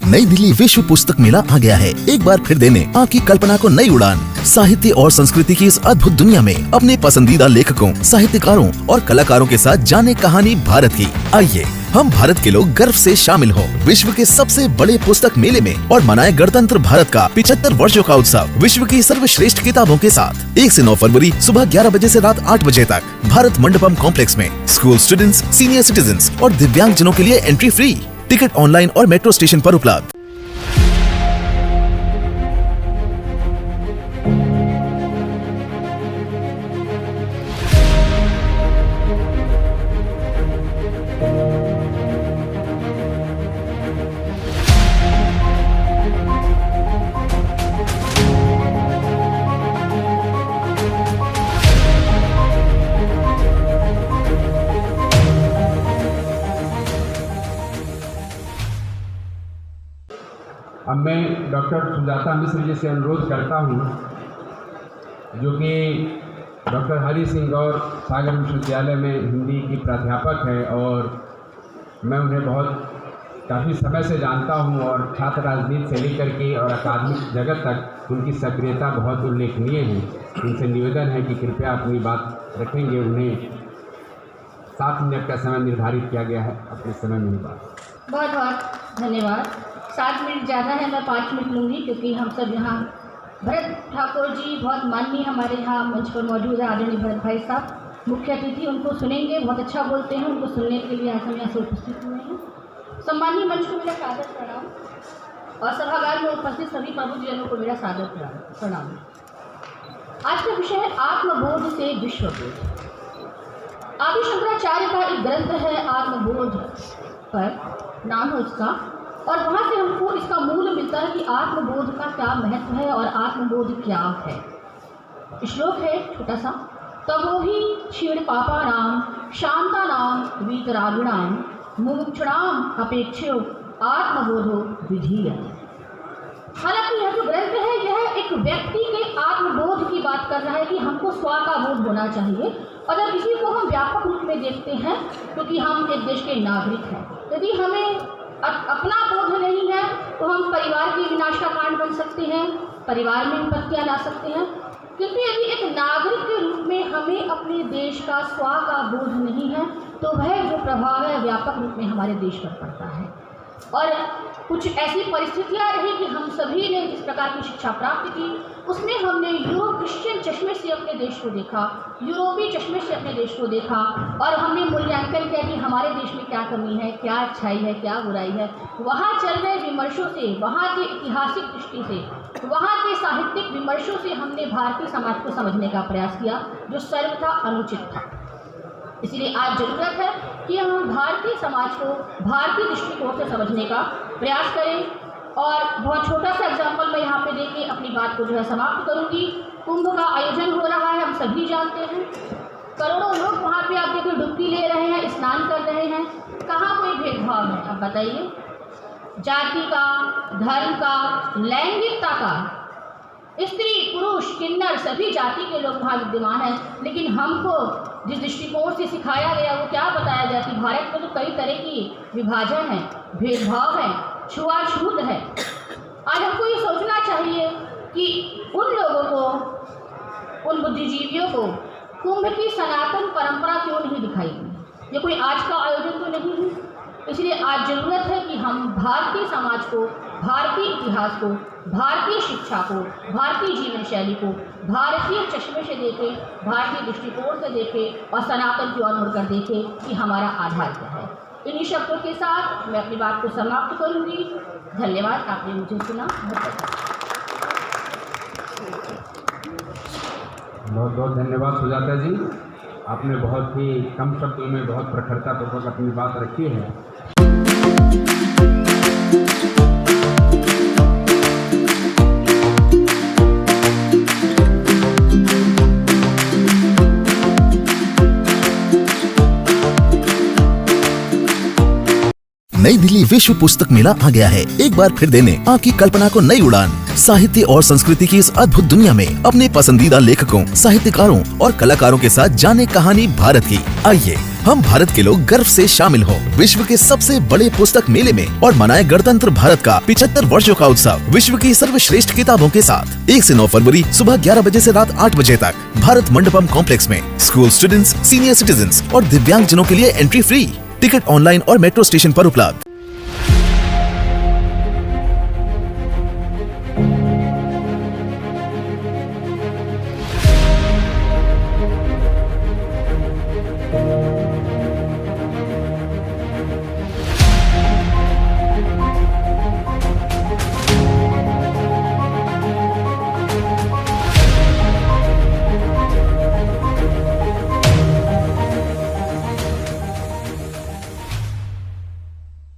नई दिल्ली विश्व पुस्तक मेला आ गया है। एक बार फिर देने आपकी कल्पना को नई उड़ान। साहित्य और संस्कृति की इस अद्भुत दुनिया में अपने पसंदीदा लेखकों, साहित्यकारों और कलाकारों के साथ जाने कहानी भारत की। आइए हम भारत के लोग गर्व से शामिल हों विश्व के सबसे बड़े पुस्तक मेले में और मनाए गणतंत्र भारत का 75 वर्षों का उत्सव विश्व की सर्वश्रेष्ठ किताबों के साथ। 1 से 9 फरवरी सुबह 11 बजे से रात 8 बजे तक भारत मंडपम कॉम्प्लेक्स में। स्कूल स्टूडेंट्स, सीनियर सिटीजन्स और दिव्यांग जनों के लिए एंट्री फ्री। टिकट ऑनलाइन और मेट्रो स्टेशन पर उपलब्ध। अब मैं डॉक्टर सुजाता मिश्र जी से अनुरोध करता हूं, जो कि डॉक्टर हरि सिंह गौर सागर विश्वविद्यालय में हिंदी की प्राध्यापक है और मैं उन्हें काफ़ी समय से जानता हूं और छात्र राजनीति से लेकर के और अकादमिक जगत तक उनकी सक्रियता बहुत उल्लेखनीय है। उनसे निवेदन है कि कृपया अपनी बात रखेंगे। उन्हें 7 मिनट का समय निर्धारित किया गया है। अपने समय में ही बात। बहुत बहुत धन्यवाद। 7 मिनट ज़्यादा है, मैं 5 मिनट लूँगी क्योंकि हम सब यहाँ भरत ठाकुर जी बहुत माननीय हमारे यहाँ मंच पर मौजूद है। आदरणीय भरत भाई साहब मुख्य अतिथि, उनको सुनेंगे। बहुत अच्छा बोलते हैं, उनको सुनने के लिए आज हम यहाँ से उपस्थित हुए हैं। सम्मानीय मंच को मेरा सादर प्रणाम और सभागार में उपस्थित सभी प्रबुद्धजनों को मेरा सादर प्रणाम। आज का विषय है आत्मबोध से विश्वबोध। आदि शंकराचार्य का एक ग्रंथ है आत्मबोध पर नाम है उसका, और वहाँ से हमको इसका मूल मिलता है कि आत्मबोध का क्या महत्व है और आत्मबोध क्या है। श्लोक है छोटा सा, तमोहि क्षीण पापानां शांतानां वीतरागिणां मुमुक्षुणां अपेक्षयो आत्मबोधो विधीयते। हालांकि यह जो ग्रंथ है यह एक व्यक्ति के आत्मबोध की बात कर रहा है कि हमको स्व का बोध होना चाहिए। और जब इसी को हम व्यापक रूप में देखते हैं क्योंकि हम एक देश के नागरिक हैं, यदि हमें अपना बोध नहीं है तो हम परिवार के विनाश का कारण बन सकते हैं, परिवार में विपत्तियाँ ला सकते हैं। किंतु यदि एक नागरिक के रूप में हमें अपने देश का स्व का बोध नहीं है तो वह जो प्रभाव है व्यापक रूप में हमारे देश पर पड़ता है। और कुछ ऐसी परिस्थितियाँ रही कि हम सभी ने जिस प्रकार की शिक्षा प्राप्त की उसमें हमने यूरो क्रिश्चियन चश्मे से अपने देश को देखा, यूरोपीय चश्मे से अपने देश को देखा और हमने मूल्यांकन किया कि हमारे देश में क्या कमी है, क्या अच्छाई है, क्या बुराई है। वहाँ चल रहे विमर्शों से, वहाँ के ऐतिहासिक दृष्टि से, वहाँ के साहित्यिक विमर्शों से हमने भारतीय समाज को समझने का प्रयास किया जो सर्वथा अनुचित था। इसलिए आज ज़रूरत है कि हम भारतीय समाज को भारतीय दृष्टिकोण से समझने का प्रयास करें। और बहुत छोटा सा एग्जाम्पल मैं यहाँ पे देके अपनी बात को जो है समाप्त करूँगी। कुंभ का आयोजन हो रहा है, हम सभी जानते हैं। करोड़ों लोग वहाँ पे आप देखो डुबकी ले रहे हैं, स्नान कर रहे हैं। कहाँ कोई भेदभाव है? अब बताइए, जाति का, धर्म का, लैंगिकता का, स्त्री पुरुष किन्नर सभी जाति के लोग वहाँ विद्यमान हैं। लेकिन हमको जिस दृष्टिकोण से सिखाया गया वो क्या बताया गया कि भारत में तो कई तरह की विभाजन है, भेदभाव है, छुआछूत है। आज हमको ये सोचना चाहिए कि उन लोगों को, उन बुद्धिजीवियों को कुंभ की सनातन परंपरा क्यों नहीं दिखाई गई। ये कोई आज का आयोजन तो नहीं है। इसलिए आज ज़रूरत है कि हम भारतीय समाज को, भारतीय इतिहास को, भारतीय शिक्षा को, भारतीय जीवन शैली को भारतीय चश्मे से देखें, भारतीय दृष्टिकोण से देखें और सनातन की ओर मुड़कर देखें कि हमारा आधार क्या है। इन्हीं शब्दों के साथ मैं अपनी बात को समाप्त करूंगी। धन्यवाद, आपने मुझे सुना। बहुत बहुत धन्यवाद सुजाता जी। आपने बहुत ही कम शब्दों में बहुत प्रखरता पूर्वक अपनी बात रखी है। नई दिल्ली विश्व पुस्तक मेला आ गया है। एक बार फिर देने आपकी कल्पना को नई उड़ान। साहित्य और संस्कृति की इस अद्भुत दुनिया में अपने पसंदीदा लेखकों, साहित्यकारों और कलाकारों के साथ जाने कहानी भारत की। आइए हम भारत के लोग गर्व से शामिल हो विश्व के सबसे बड़े पुस्तक मेले में और मनाए गणतंत्र भारत का 75 वर्षों का उत्सव विश्व की सर्वश्रेष्ठ किताबों के साथ 1 से 9 फरवरी सुबह 11 बजे से रात 8 बजे तक भारत मंडपम कॉम्प्लेक्स में। स्कूल स्टूडेंट्स, सीनियर सिटीजन्स और दिव्यांग जनों के लिए एंट्री फ्री। टिकट ऑनलाइन और मेट्रो स्टेशन पर उपलब्ध।